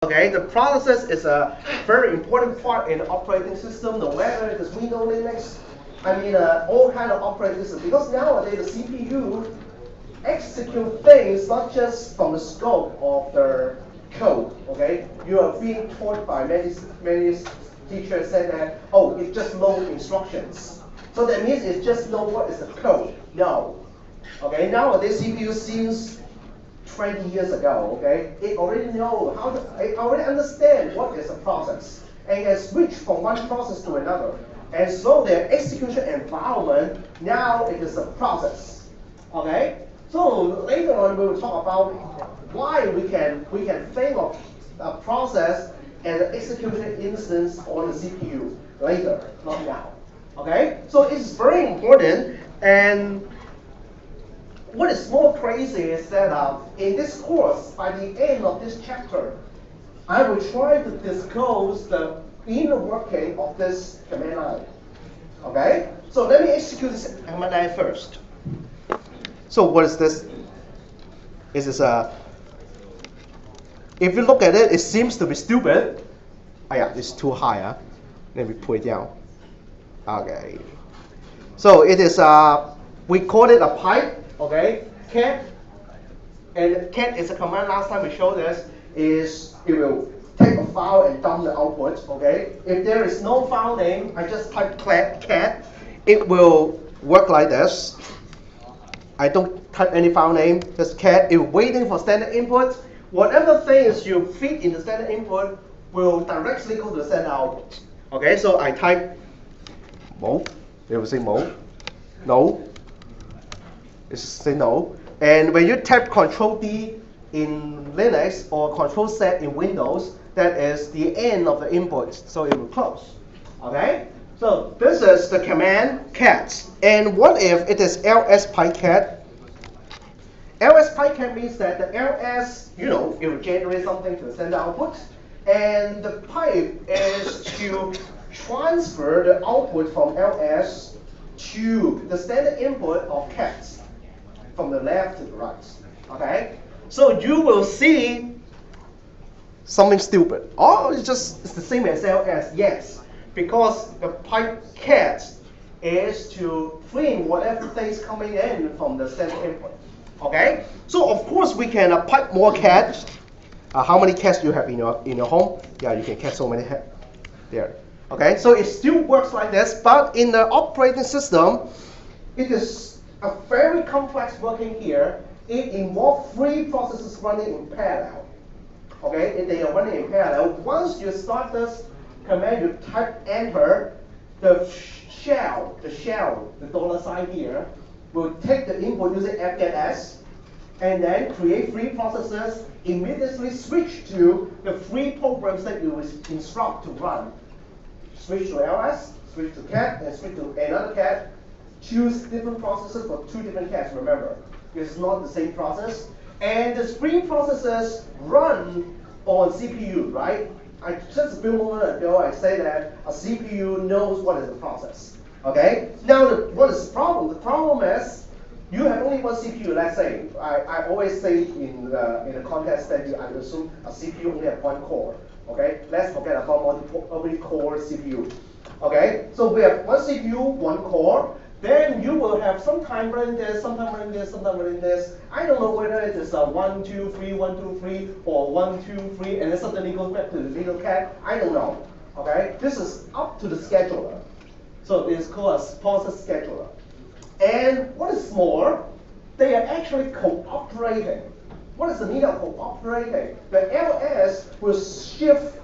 Okay, the process is a very important part in the operating system, no matter it is Windows, Linux, all kind of operating systems. Because nowadays the CPU execute things not just from the scope of the code. Okay, you are being taught by many teachers say that, oh, it just load instructions. So that means it just know what is the code. No. Okay, nowadays CPU since 20 years ago, okay, it already know how to, it already understand what is a process and can switch from one process to another. And so their execution environment, now it is a process. Okay? So later on we will talk about why we can think of a process as an execution instance on the CPU later, not now. Okay? So it's very important. And what is more crazy is that in this course, by the end of this chapter, I will try to disclose the inner working of this command line. Okay? So let me execute this command line first. So what is this? This is if you look at it, it seems to be stupid. Oh yeah, it's too high. Huh? Let me put it down. Okay. So it is we call it a pipe. Okay, cat, and cat is a command. Last time we showed this is it will take a file and dump the output. Okay, if there is no file name, I just type cat. It will work like this. I don't type any file name, just cat. It's waiting for standard input. Whatever things you feed in the standard input will directly go to the standard output. Okay, so I type mo. It will say mo. No. It's say no. And when you type Control D in Linux or Control Z in Windows, that is the end of the input, so it will close. Okay? So this is the command cat. And what if it is ls pycat? ls pycat means that the ls, it will generate something to send the output. And the pipe is to transfer the output from ls to the standard input of cat from the left to the right. Okay? So you will see something stupid. Oh, it's the same as ls. Yes. Because the pipe cat is to print whatever things coming in from the standard input. Okay? So of course we can pipe more cats. How many cats do you have in your home? Yeah, you can catch so many there. Okay, so it still works like this, but in the operating system, it is a very complex working here. It involves 3 processes running in parallel. Okay, if they are running in parallel, once you start this command, you type enter, the shell, the dollar sign here, will take the input using fgetS, and then create 3 processes, immediately switch to the 3 programs that you will instruct to run. Switch to ls, switch to cat, and switch to another cat. Choose different processes for 2 different cats, remember. It's not the same process. And the 3 processes run on CPU, right? Just a few moments ago, I said that a CPU knows what is the process. Okay? Now, what is the problem? The problem is you have only one CPU. Let's say, I always say in the context that I assume a CPU only have 1 core. Okay? Let's forget about multi-core CPU. Okay? So we have 1 CPU, 1 core. Then you will have sometime running this, sometime running this, sometime running this. I don't know whether it is a 1, 2, 3, 1, 2, 3, or 1, 2, 3, and then suddenly goes back to the little cat. I don't know. Okay? This is up to the scheduler. So it is called a process scheduler. And what is more, they are actually cooperating. What is the meaning of cooperating? The ls will shift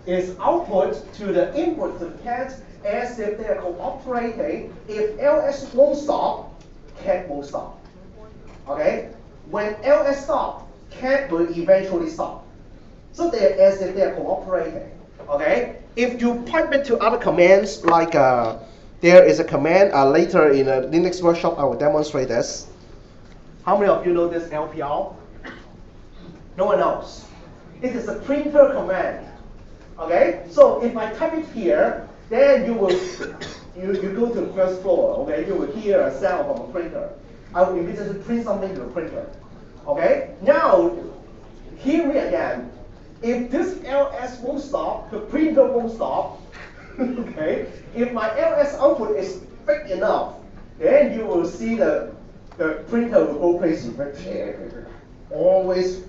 its output to the input to the cat as if they are cooperating. If ls won't stop, cat won't stop. Okay? When ls stop, cat will eventually stop. So they are as if they are cooperating. Okay? If you pipe it to other commands, like there is a command later in a Linux workshop, I will demonstrate this. How many of you know this LPR? No one knows. It is a printer command. Okay? So if I type it here, then you will you go to the first floor. Okay? You will hear a sound from a printer. I will immediately print something to the printer. Okay? Now if this ls won't stop, the printer won't stop. Okay, if my ls output is big enough, then you will see the printer will go crazy. Always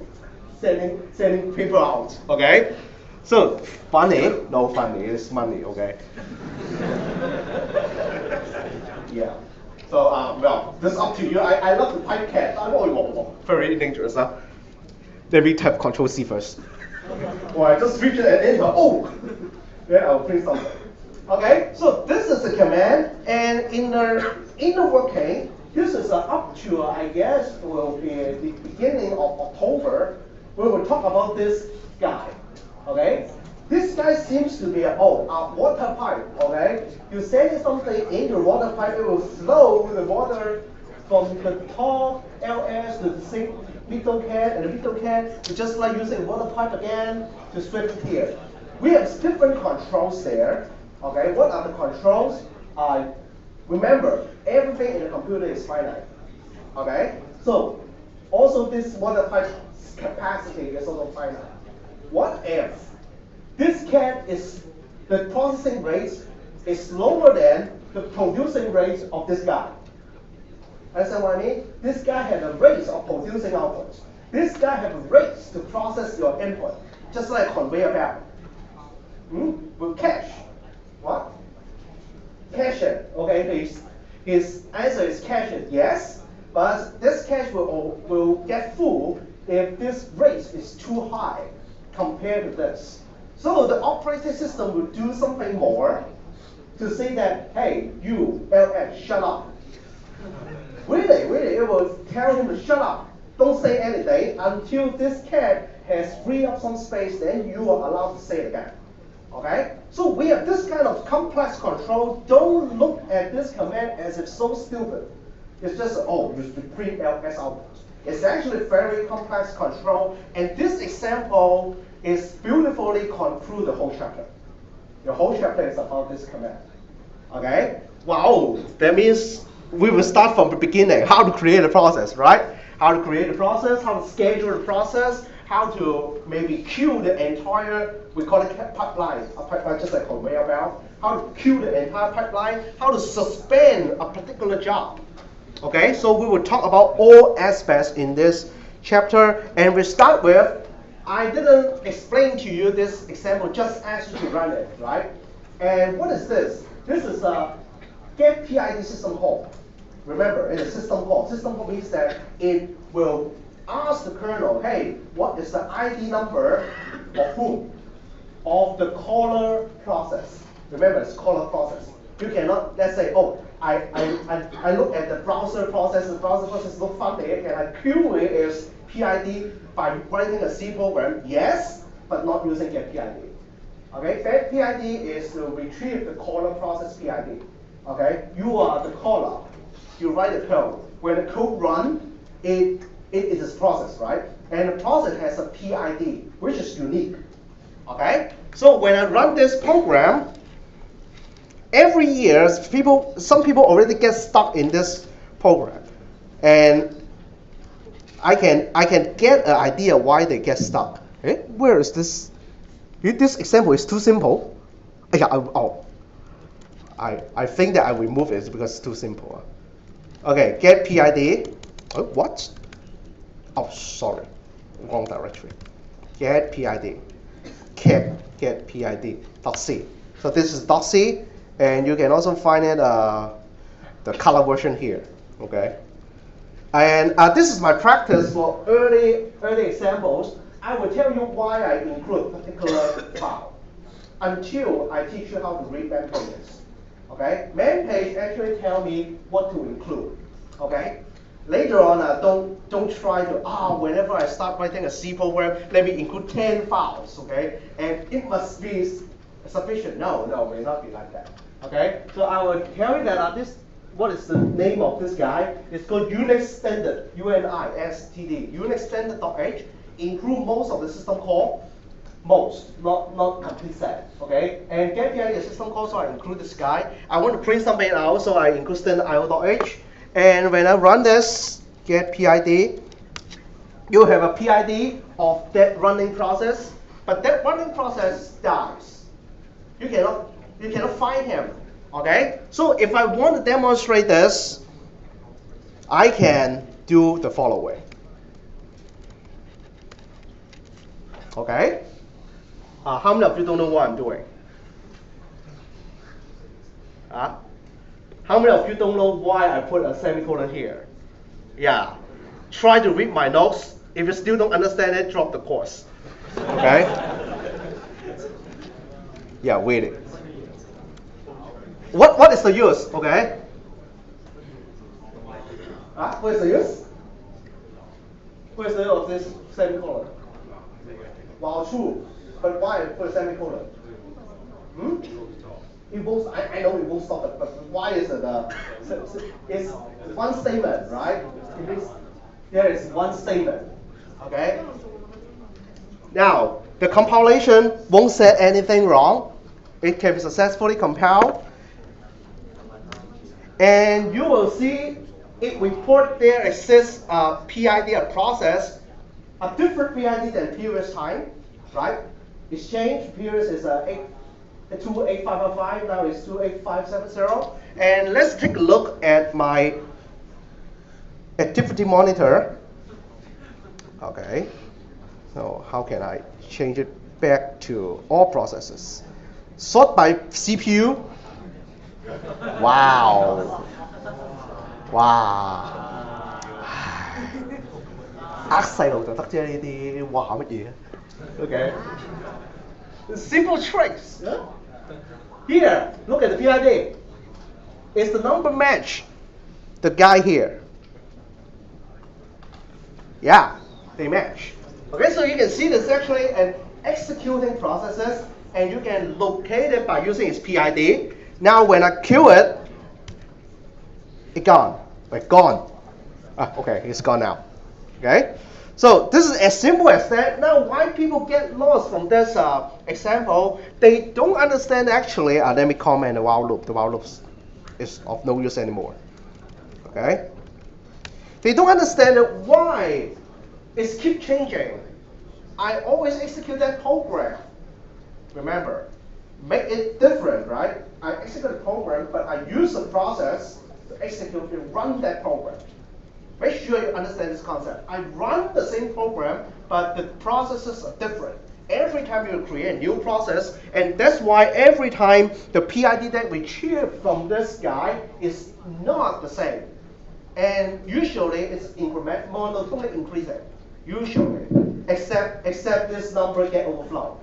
sending people out. Okay, so funny? No funny. It's money. Okay. Yeah. So well, this is up to you. I love the pipe cat. Very dangerous. Huh? Let me type Control C first. Or I just switch it and enter. Oh, then I'll print something. Okay. So this is the command, and in the working, this is up to I guess will be the beginning of October. We will talk about this guy. Okay. This guy seems to be a water pipe, okay? You send something in the water pipe, it will flow the water from the top LS to the sink middle can, and the middle can, you just like using water pipe again to straight it here. We have different controls there, okay? What are the controls? Remember, everything in the computer is finite, okay? So, also this water pipe's capacity is also finite. What if this cat is, the processing rate is lower than the producing rate of this guy? Understand what I mean? This guy has a rate of producing output. This guy has a rate to process your input, just like a conveyor belt. With cache. What? Cache it. Okay, his answer is cache it, yes, but this cache will get full if this rate is too high compared to this. So the operating system will do something more to say that, hey, you, LX, shut up. Really, it will tell him to shut up. Don't say anything until this cat has freed up some space, then you are allowed to say it again. Okay? So we have this kind of complex control. Don't look at this command as if so stupid. It's just, you print LS output. It's actually very complex control, and this example is beautifully conclude the whole chapter. The whole chapter is about this command. Okay? Wow, that means we will start from the beginning, how to create a process, right? How to create a process, how to schedule the process, how to maybe queue the entire, we call it pipeline, a pipeline just like conveyor belt, how to queue the entire pipeline, how to suspend a particular job. Okay, so we will talk about all aspects in this chapter, and we start with, I didn't explain to you this example, just ask you to run it, right? And what is this? This is a getPID system call. Remember, it's a system call. System call means that it will ask the kernel, hey, what is the ID number of whom? Of the caller process. Remember, it's caller process. You cannot, let's say, I look at the browser process looks funny, and I query its PID by writing a C program, yes, but not using getPID. Okay, getPID is to retrieve the caller process PID. Okay, you are the caller. You write the code. When the code runs, it is processed, right? And the process has a PID, which is unique. Okay, so when I run this program, every year, some people already get stuck in this program, and I can get an idea why they get stuck. Where is this? This example is too simple. I think that I remove it because it's too simple. Okay, get PID. What? Oh, sorry, wrong directory. Get PID. Get PID. .c. So this is .c, and you can also find it the color version here. Okay. And this is my practice for early examples. I will tell you why I include particular file until I teach you how to read man pages. Okay, man page actually tell me what to include. Okay, later on don't try to whenever I start writing a C program, let me include 10 files. Okay, and it must be sufficient. No, it will not be like that. Okay, so I will tell you that what is the name of this guy? It's called Unix Standard, UNISTD, Unix Standard.h, include most of the system call, most, not complete set, okay? And getPID is system call, so I include this guy. I want to print something out, so I include standard io.h. And when I run this getPID, you have a PID of that running process. but that running process dies. You cannot find him. Okay? So if I want to demonstrate this, I can do the following. Okay? How many of you don't know what I'm doing? How many of you don't know why I put a semicolon here? Yeah. Try to read my notes. If you still don't understand it, drop the course. Okay? Yeah, read it. What is the use? Okay? What is the use? What is the use of this semicolon? Well, true. But why put a semicolon? It won't, I know it won't stop it, but why is it? It's one statement, right? It means there is one statement. Okay? Now, the compilation won't say anything wrong. It can be successfully compiled. And you will see it report there exists a PID, a process, a different PID than previous time, right? It's changed. Previous is 28555, now it's 28570. And let's take a look at my activity monitor. Okay, so how can I change it back to all processes? Sort by CPU. Wow. Wow. 呃細路就得啫，呢啲話乜嘢 Okay. Simple tricks. Yeah? Here, look at the PID. Is the number match the guy here? Yeah, they match. Okay, so you can see this actually an executing processes, and you can locate it by using its PID. Now when I kill it, it's gone. Like gone. Okay, it's gone now. Okay, so this is as simple as that. Now, why people get lost from this example? They don't understand actually. Let me comment the while loop. The while loop is of no use anymore. Okay, they don't understand why it keeps changing. I always execute that program. Remember, make it different, right? I execute the program, but I use the process to execute and run that program. Make sure you understand this concept. I run the same program, but the processes are different. Every time you create a new process, and that's why every time the PID that we retrieve from this guy is not the same. And usually it's monotonically increasing. Usually, except this number get overflow.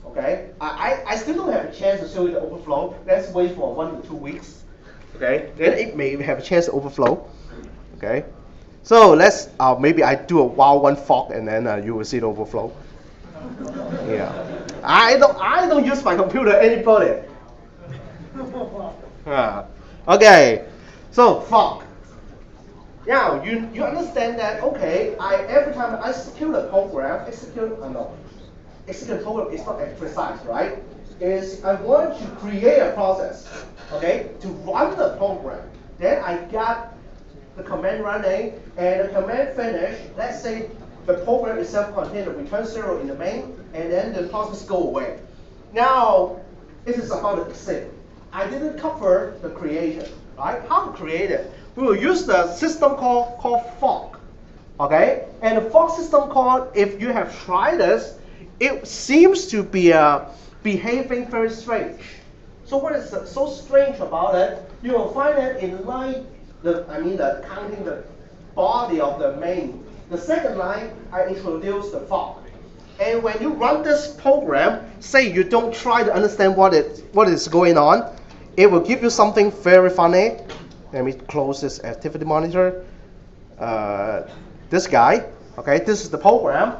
Okay, I still don't have a chance to show you the overflow. Let's wait for 1 to 2 weeks. Okay, then it may have a chance to overflow. Okay, so let's maybe I do a while one fork and then you will see the overflow. Yeah, I don't use my computer anybody. Okay, so fork. Now you understand that okay? Every time I execute a program, execute program is not precise, right? Is I want to create a process, okay, to run the program. Then I got the command running and the command finish. Let's say the program itself contains a return 0 in the main, and then the process go away. Now this is about the exit. I didn't cover the creation, right? How to create it? We will use the system call called fork, okay? And the fork system call, if you have tried this, it seems to be behaving very strange. So what is so strange about it? You will find it in line, the counting the body of the main. The second line, I introduce the fork. And when you run this program, say you don't try to understand what is going on, it will give you something very funny. Let me close this activity monitor. This guy, okay, this is the program.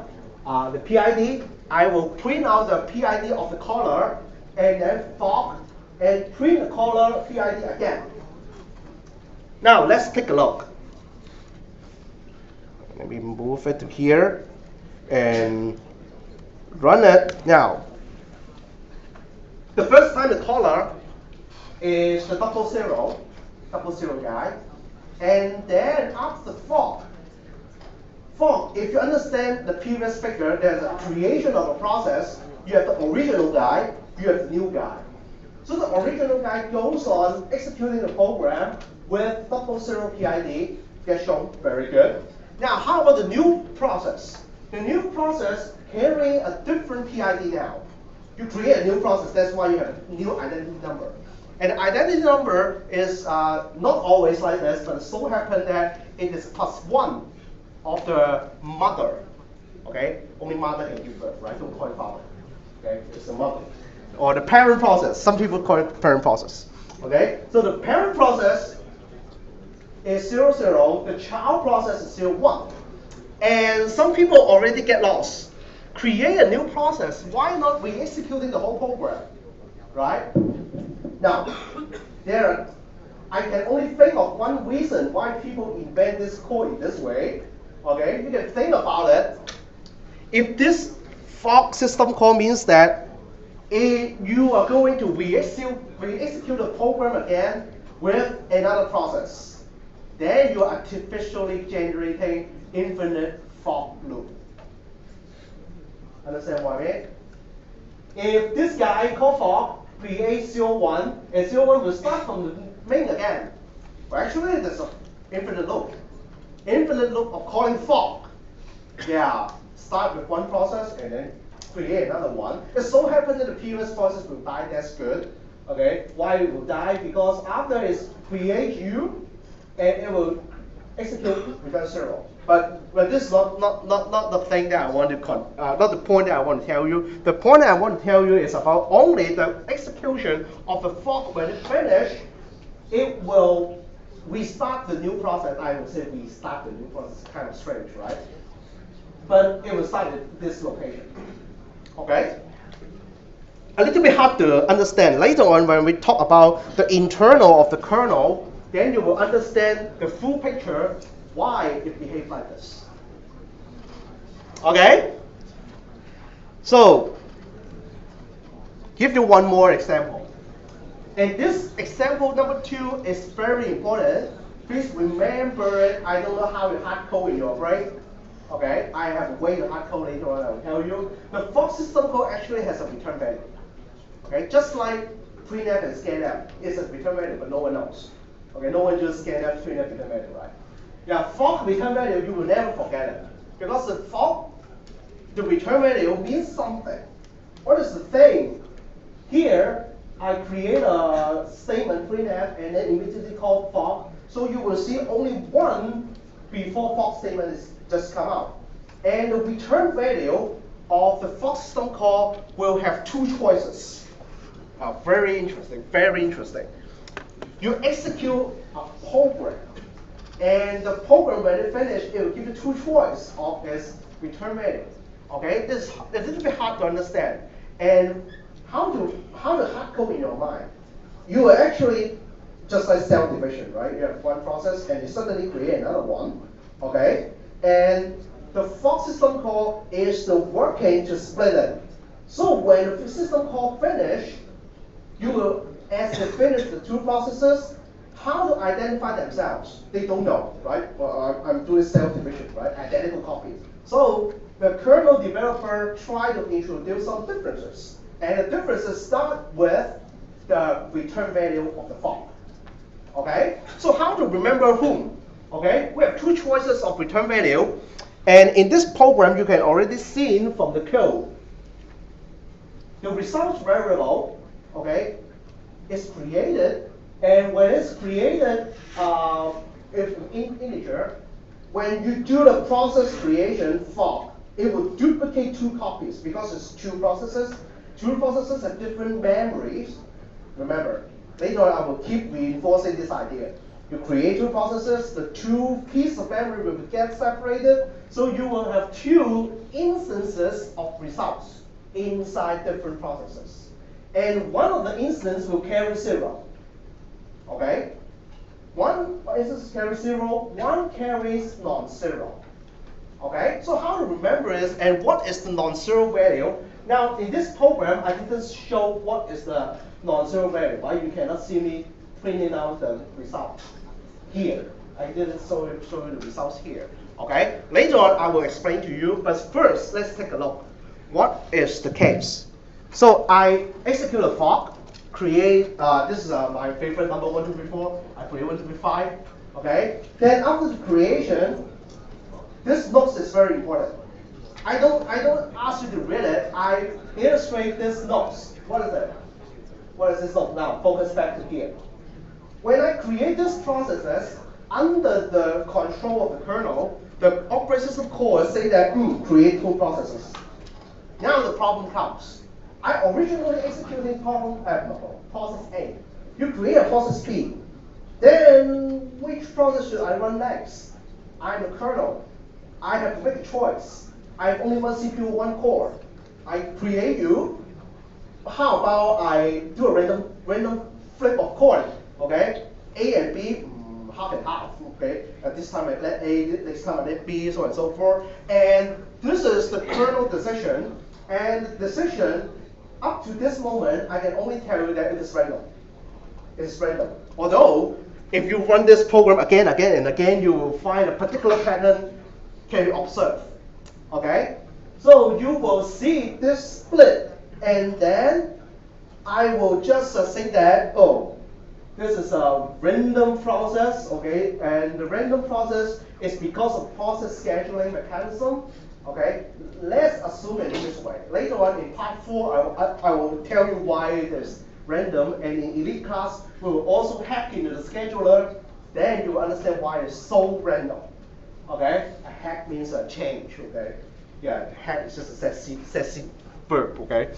The PID, I will print out the PID of the caller, and then fork, and print the caller PID again. Now let's take a look. Let me move it to here and run it. Now, the first time the caller is the 00 guy, and then after fork fork, if you understand the previous figure, there's a creation of a process. You have the original guy, you have the new guy. So the original guy goes on executing the program with 00 PID, gets shown, very good. Now, how about the new process? The new process carrying a different PID now. You create a new process, that's why you have a new identity number. And the identity number is not always like this, but it so happens that it is +1 of the mother. Okay? Only mother can give birth, right? Don't call it father. Okay? It's the mother. Or the parent process. Some people call it parent process. Okay? So the parent process is 00, the child process is 01. And some people already get lost. Create a new process. Why not re-executing the whole program? Right? Now, I can only think of one reason why people invent this code in this way. Okay, you can think about it. If this fork system call means that you are going to re-execute the program again with another process, then you are artificially generating infinite fork loop. Understand what I mean? If this guy called fork create 01, and 01 will start from the main again. Well, actually, there's an infinite loop. Infinite loop of calling fork. Yeah, start with one process and then create another one. It so happens that the previous process will die, that's good. Okay, why it will die? Because after it create you, and it will execute return 0. But this is not the thing that I want to not the point that I want to tell you. The point that I want to tell you is about only the execution of the fork. When it finishes, it will restart the new process. I would say restart the new process. Kind of strange, right? But it will start at this location. Okay? A little bit hard to understand. Later on, when we talk about the internal of the kernel, then you will understand the full picture why it behaves like this. Okay? So, give you one more example. And this example number 2 is very important. Please remember it. I don't know how you hard code in your brain. Okay? I have a way to hard code later on, I will tell you. The fork system code actually has a return value. Okay? Just like printf and scanf is a return value, but no one knows. Okay? No one just scanf, printf, return value, right? Yeah, fork return value, you will never forget it. Because the fork, the return value means something. What is the thing? Here, I create a statement printf and then immediately call fork. So you will see only one before fork statement is just come out. And the return value of the fork system call will have 2 choices. Very interesting, very interesting. You execute a program. And the program, when it finishes, it will give you 2 choices of its return value. Okay, this is a little bit hard to understand. And how to hard code in your mind? You are actually just like cell division, right? You have one process, and you suddenly create another one. Okay, and the fork system call is the working to split it. So when the system call finish, you will, as they finish the 2 processes, how to identify themselves? They don't know, right? Well, I'm doing cell division, right? Identical copies. So the kernel developer try to introduce some differences. And the differences start with the return value of the fork. Okay? So how to remember whom? Okay? We have 2 choices of return value. And in this program, you can already see from the code, the results variable, okay, is created. And when it's created, if integer, when you do the process creation fork, it will duplicate 2 copies because it's 2 processes. 2 processes have different memories. Remember, later on I will keep reinforcing this idea. You create 2 processes, the 2 pieces of memory will get separated, so you will have 2 instances of results inside different processes. And one of the instances will carry 0. Okay? One instance carries 0, one carries non-zero. Okay? So how to remember this and what is the non-zero value? Now, in this program, I didn't show what is the non-zero value, right? You cannot see me printing out the result here. I didn't show you the results here. Okay, later on I will explain to you, but first let's take a look. What is the case? So I execute a fork, create, this is my favorite number 1, 2, 3, 4. I create 1, 2, 3, 5. Okay, then after the creation, this note is very important. I don't ask you to read it. I illustrate this notes. What is it? What is this note? Now focus back to here. When I create these processes under the control of the kernel, the operating system cores say that create 2 processes. Now the problem comes. I originally executed process A. You create a process B. Then which process should I run next? I'm the kernel. I have to make a choice. I have only 1 CPU, 1 core. I create you. How about I do a random flip of coin? Okay, A and B, half and half. Okay, at this time I let A, next time I let B, so on and so forth. And this is the kernel decision. And the decision up to this moment, I can only tell you that it is random. It is random. Although, if you run this program again, and again, you will find a particular pattern can be observed. Okay? So you will see this split, and then I will just say that, oh, this is a random process, okay? And the random process is because of process scheduling mechanism. Okay, let's assume it this way. Later on in part 4, I will tell you why it is random, and in elite class, we will also hack into the scheduler. Then you will understand why it's so random. Okay, a hack means a change. Okay, yeah, hack is just a sassy verb. Okay,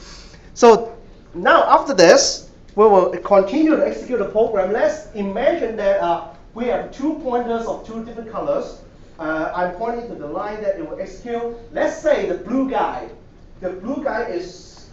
so now after this, we will continue to execute the program. Let's imagine that we have 2 pointers of 2 different colors. I'm pointing to the line that it will execute. Let's say the blue guy. The blue guy is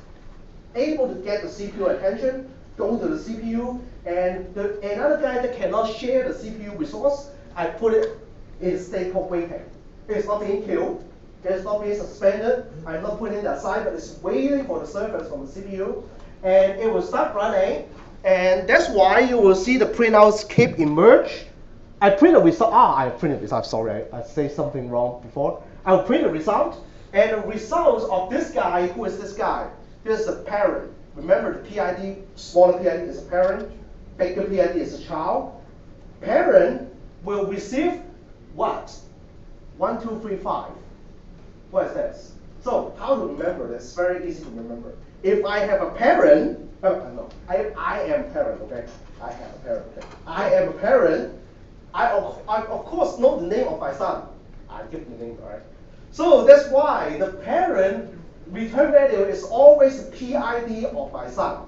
able to get the CPU attention, go to the CPU, and another guy that cannot share the CPU resource, I put it in a state called waiting. It's not being killed. It's not being suspended. I'm not putting it aside, but it's waiting for the service from the CPU. And it will start running. And that's why you will see the printouts keep emerge. I print a result. I printed result. Sorry, I said something wrong before. I'll print a result, and the results of this guy. Who is this guy? This is a parent. Remember, the PID, smaller PID is a parent. Bigger PID is a child. Parent will receive what? 1, 2, 3, 5. What is this? So how to remember this? Very easy to remember. If I have a parent, no, I am parent. Okay, I have a parent. Okay, I am a parent. I of course know the name of my son. I give the name, all right? So that's why the parent return value is always the PID of my son.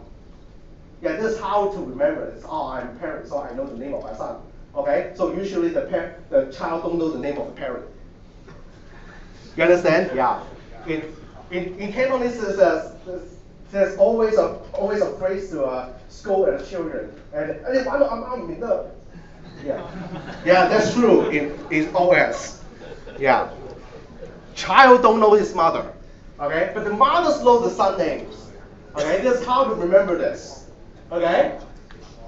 Yeah, this is how to remember this. Oh, I'm a parent, so I know the name of my son. Okay, so usually the child don't know the name of the parent. You understand? Yeah. In Cantonese, there's always a phrase to scold at the children. And yeah, that's true in OS. Yeah. Child don't know his mother. Okay? But the mothers know the son names. Okay? That's how to remember this. Okay?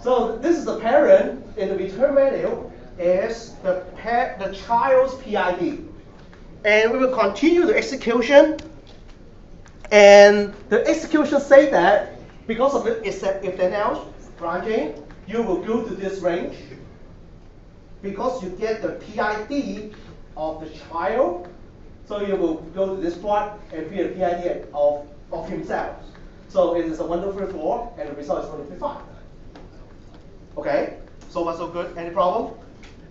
So this is the parent, and the return value is the child's PID. And we will continue the execution. And the execution say that because of the if then else branching, you will go to this range. Because you get the PID of the child, so you will go to this part and be the PID of himself. So it is a 1, 2, 3, 4, and the result is 1, 2, 3, 5. Okay, so far so good. Any problem?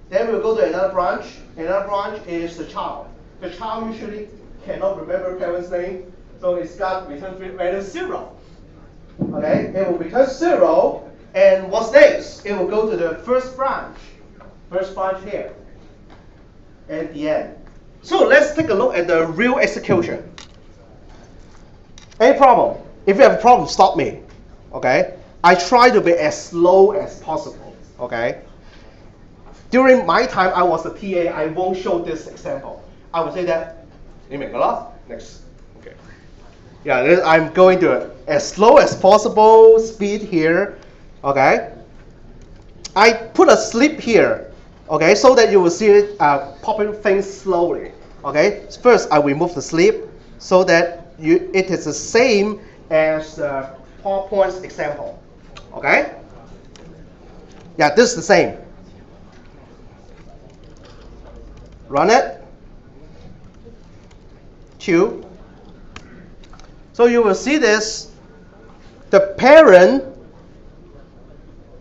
Then we'll go to another branch. Another branch is the child. The child usually cannot remember parent's name, so it's got return value 0. Okay, it will return 0, and what's next? It will go to the first branch. First branch here, and the end. So let's take a look at the real execution. Any problem? If you have a problem, stop me. Okay? I try to be as slow as possible. Okay? During my time, I was a TA. I won't show this example. I will say that. Next. Okay. Yeah, I'm going to as slow as possible speed here. Okay? I put a sleep here. Okay, so that you will see it popping things slowly. Okay, first I remove the sleep so that it is the same as the PowerPoint's example. Okay? Yeah, this is the same. Run it. 2. So you will see this. The parent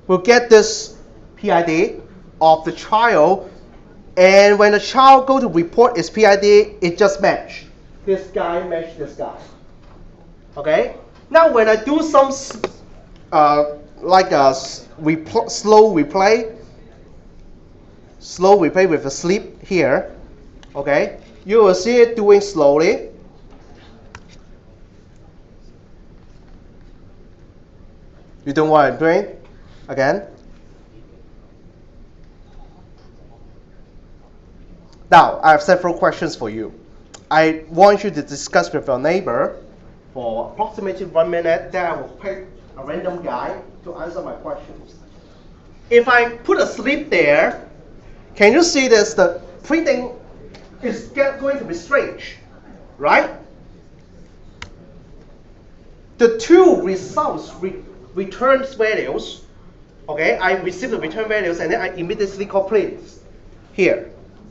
will get this PID of the child, and when the child go to report its PID, it just match. This guy match this guy. Okay? Now when I do some like a slow replay with a sleep here, okay, you will see it doing slowly. You don't want it doing again. Now, I have several questions for you. I want you to discuss with your neighbor for approximately 1 minute, then I will pick a random guy to answer my questions. If I put a sleep there, can you see this? The printing is going to be strange, right? The two results returns values. Okay, I receive the return values and then I immediately call print here.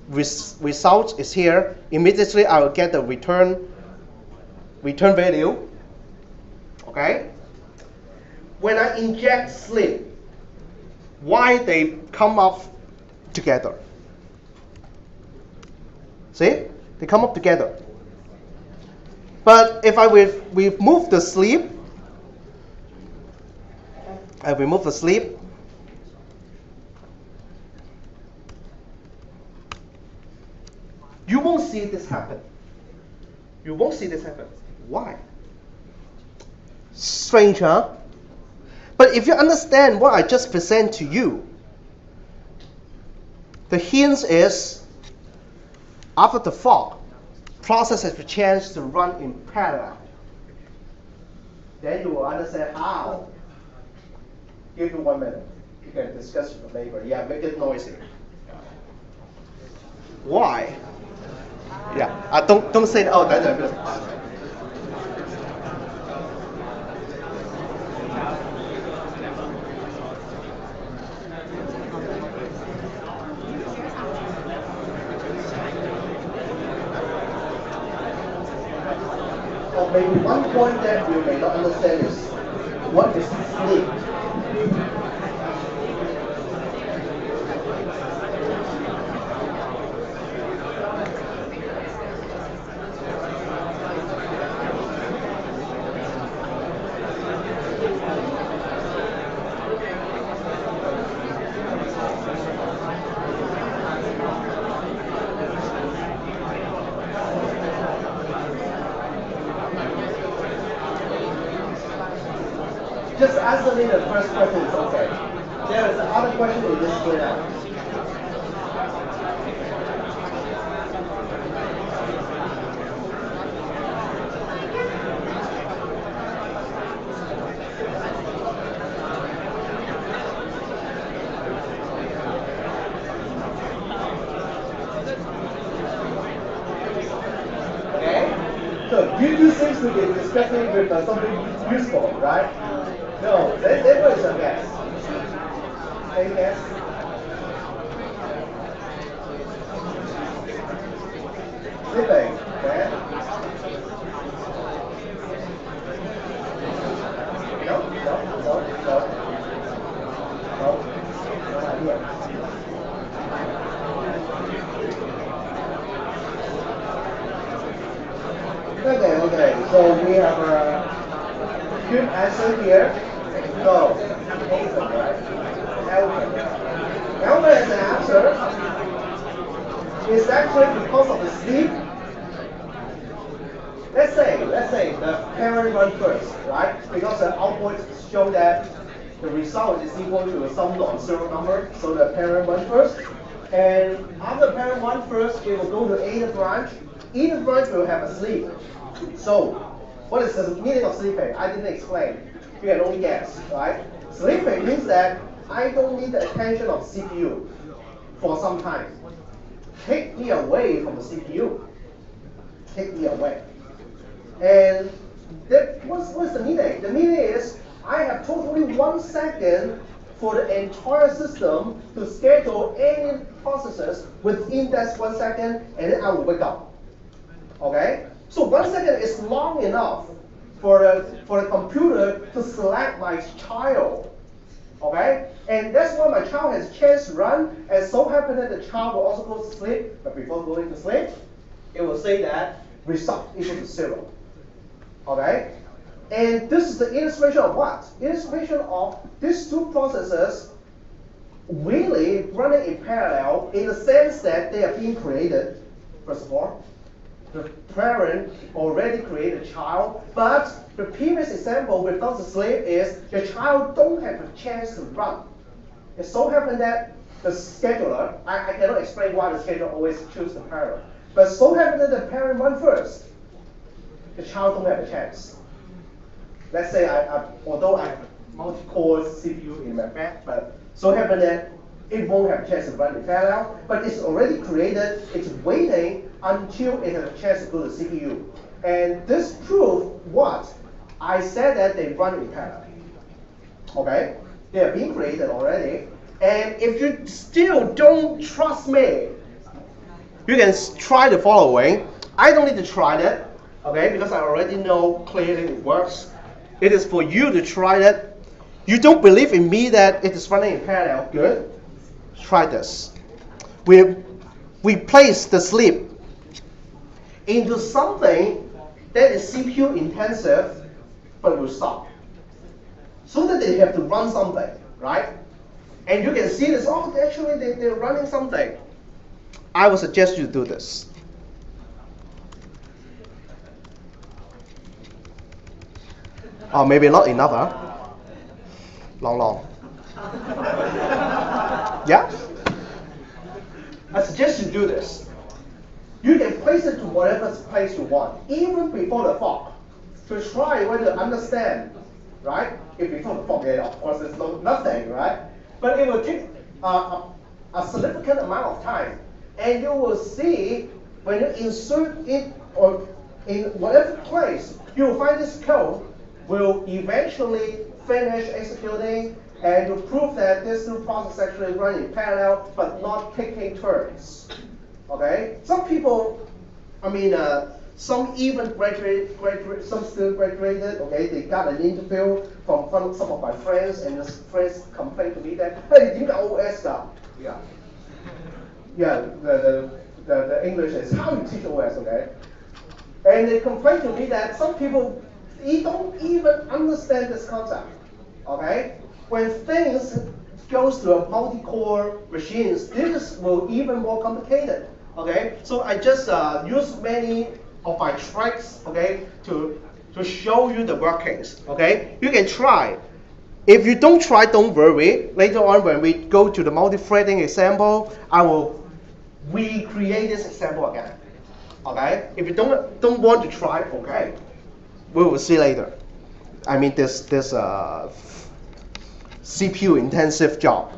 Result is here. Immediately I will get the return value. Okay. When I inject sleep, why they come up together? See, they come up together. But if I remove the sleep, you won't see this happen. You won't see this happen. Why? Strange, huh? But if you understand what I just present to you, the hint is after the fork, process has a chance to run in parallel. Then you will understand how. Give you 1 minute. You can discuss with the neighbor. Yeah, make it noisy. Why? Yeah, don't say that. Oh, that's good. Or maybe one point that you may not understand is what is sleep? Just answer me the first question is okay. There is another question in this split out. Okay? So you seems to be discussing with something useful, right? No, that was a guess. Any guess? Sleeping, okay? No. No idea. Okay. So we have a good answer here. No, Nathan, right? Elvin. Elvin as an answer is actually because of the sleep. Let's say the parent run first, right? Because the output show that the result is equal to some non-zero number, so the parent run first. And after the parent run first, it will go to either branch. Either branch will have a sleep. So, what is the meaning of sleeping? I didn't explain. You can only guess, right? Sleeping means that I don't need the attention of CPU. for some time. Take me away from the CPU. Take me away. And what's the meaning? The meaning is I have totally 1 second for the entire system to schedule any processes within that 1 second, and then I will wake up. Okay? So 1 second is long enough for the computer to select my child. Okay? And that's why my child has a chance to run, and so happen that the child will also go to sleep, but before going to sleep, it will say that result equal to 0. Okay? And this is the illustration of what? Illustration of these two processes really running in parallel in the sense that they are being created, first of all. The parent already created a child, but the previous example without the sleep is the child don't have a chance to run. It so happened that the scheduler, I cannot explain why the scheduler always chooses the parent, but so happened that the parent run first. The child don't have a chance. Let's say although I have multi-core CPU in my bag, but so happened that it won't have a chance to run in parallel, but it's already created, it's waiting until it has a chance to go to CPU. And this proves what? I said that they run in parallel. Okay? They are being created already. And if you still don't trust me, you can try the following. I don't need to try that, okay, because I already know clearly it works. It is for you to try that. You don't believe in me that it is running in parallel. Good. Try this. We place the sleep into something that is CPU intensive, but will stop. So that they have to run something, right? And you can see this, oh, actually they're running something. I would suggest you do this. Oh, maybe not enough, huh? Long. Yeah? I suggest you do this. You can place it to whatever place you want, even before the fog, to try whether to understand, right? If before the fog, yeah, of course, there's nothing, right? But it will take a significant amount of time, and you will see when you insert it or in whatever place, you will find this code will eventually finish executing, and to prove that this new process actually run in parallel but not taking turns. Okay? Some people, some even some still graduated, okay, they got an interview from some of my friends, and the friends complained to me that, hey, you got OS stuff. Yeah. Yeah, the English is how you teach OS, okay? And they complained to me that some people don't even understand this concept, okay? When things goes to a multi-core machines, this will even more complicated, okay? So I just use many of my tricks, okay, to show you the workings, okay? You can try. If you don't try, don't worry. Later on, when we go to the multi-threading example, I will recreate this example again, okay? If you don't want to try, okay, we will see later. I mean, this CPU intensive job.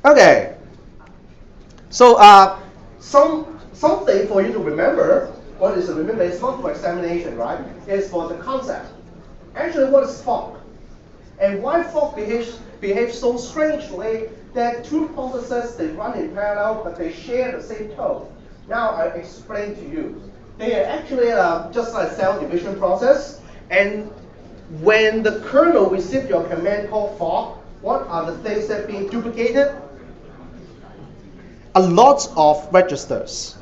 Okay. So something for you to remember. What is to remember? It's not for examination, right? It's for the concept. Actually, what is fog? And why fog behaves so strangely that two processes they run in parallel, but they share the same code. Now I explain to you. They are actually just like cell division process. And when the kernel receives your command called fog, what are the things that are being duplicated? A lot of registers,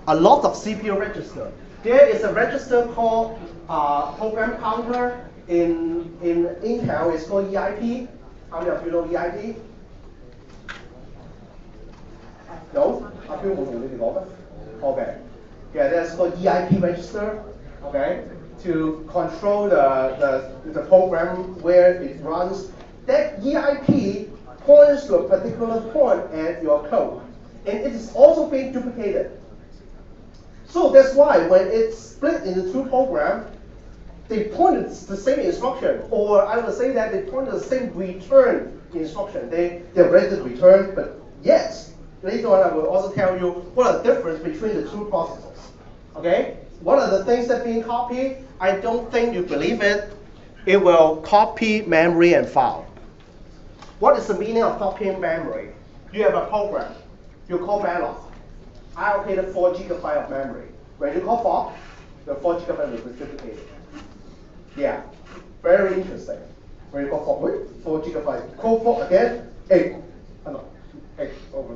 a lot of CPU registers. There is a register called program counter in Intel. It's called EIP. How many of you know EIP? No? Okay. Yeah, that's called EIP register. Okay. To control the program where it runs. That EIP points to a particular point at your code. And it is also being duplicated. So that's why when it's split into two programs, they point to the same instruction, or I would say that they point to the same return instruction. They're ready to return, but yet later on I will also tell you what are the difference between the two processes. Okay? What are the things that being copied? I don't think you believe it. It will copy memory and file. What is the meaning of copying memory? You have a program. You call malloc. I allocated 4 GB of memory. When you call fork, the 4 GB will be duplicated. Yeah, very interesting. When you call fork, wait, 4 GB. Call fork again, 8. Oh, no, 8 over.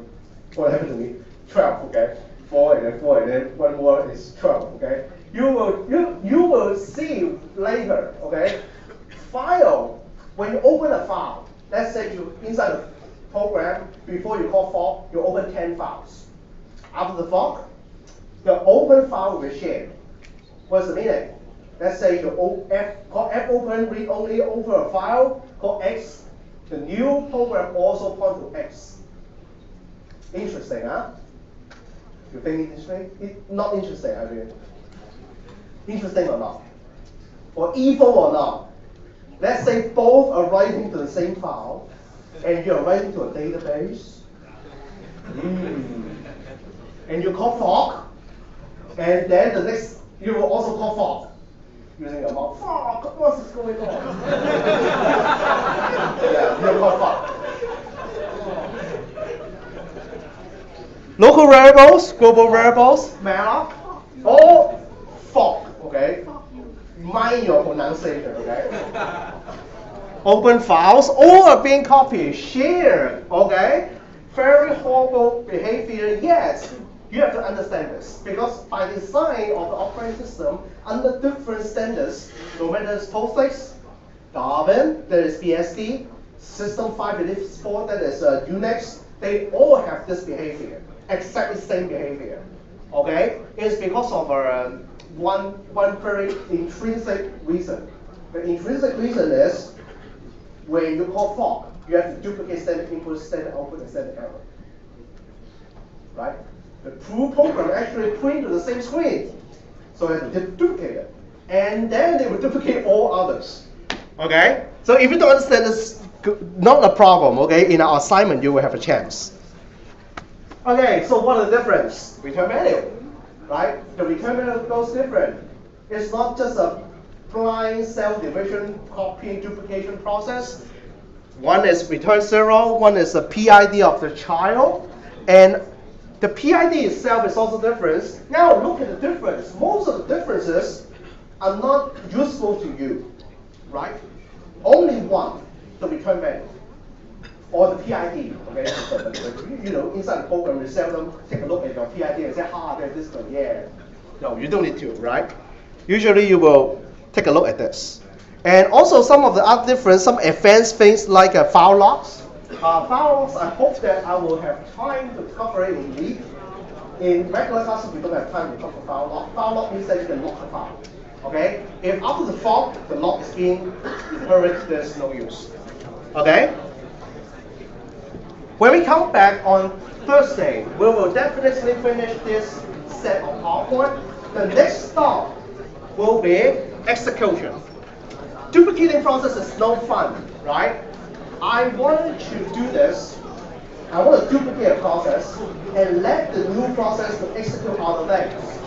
What happened to me? 12. Okay, 4 and then 4 and then one more is 12. Okay, you will see later. Okay, file. When you open a file, let's say you inside the program before you call fork, you open 10 files. After the fork, the open file will be shared. What's the meaning? Let's say you call fopen read only over a file called X. The new program also points to X. Interesting, huh? You think it's interesting? Not interesting, I mean. Interesting or not? Or evil or not? Let's say both are writing to the same file, and you're writing to a database. And you call fork, and then the next, you will also call fork. Using your mouth, fork, what is going on? Yeah, you call fork. Local variables, global variables, malloc, all fork, okay? Mind your pronunciation, okay? Open files, all are being copied, shared, okay? Very horrible behavior, yes. You have to understand this, because by design of the operating system, under different standards, no matter it's POSIX, Darwin, there is BSD, System 584, that is Unix, they all have this behavior, exactly the same behavior. Okay? It's because of one very intrinsic reason. The intrinsic reason is when you call fork, you have to duplicate standard input, standard output, and standard error. Right? The two programs actually print to the same screen. So you have to duplicate it. And then they will duplicate all others. Okay? So if you don't understand this, not a problem. Okay? In our assignment, you will have a chance. Okay, so what are the difference? Return value. Right? The return value goes different. It's not just a blind cell division, copying, duplication process. One is return 0, one is the PID of the child, and the PID itself is also different. Now look at the difference. Most of the differences are not useful to you, right? Only one, the return value, or the PID. Okay, you know, inside the program, you seldom take a look at your PID and say, there's this one, yeah. No, you don't need to, right? Usually you will take a look at this. And also some of the other difference, some advanced things like file logs. File logs, I hope that I will have time to cover it in week. In regular classes, we don't have time to cover file log. File log means that you can log the file. Okay? If after the fork, the log is being inherited, there's no use. Okay? When we come back on Thursday, we will definitely finish this set of PowerPoint. The next stop will be execution. Duplicating process is no fun, right? I wanted to do this. I want to duplicate a process and let the new process to execute other things.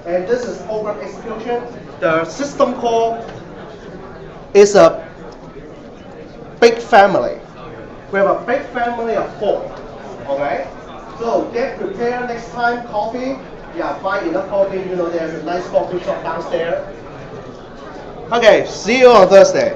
And this is program execution. The system call is a big family. We have a big family of 4. Okay? So get prepared next time. Coffee. Yeah, buy enough coffee. You know, there's a nice coffee shop downstairs. Okay, see you on Thursday.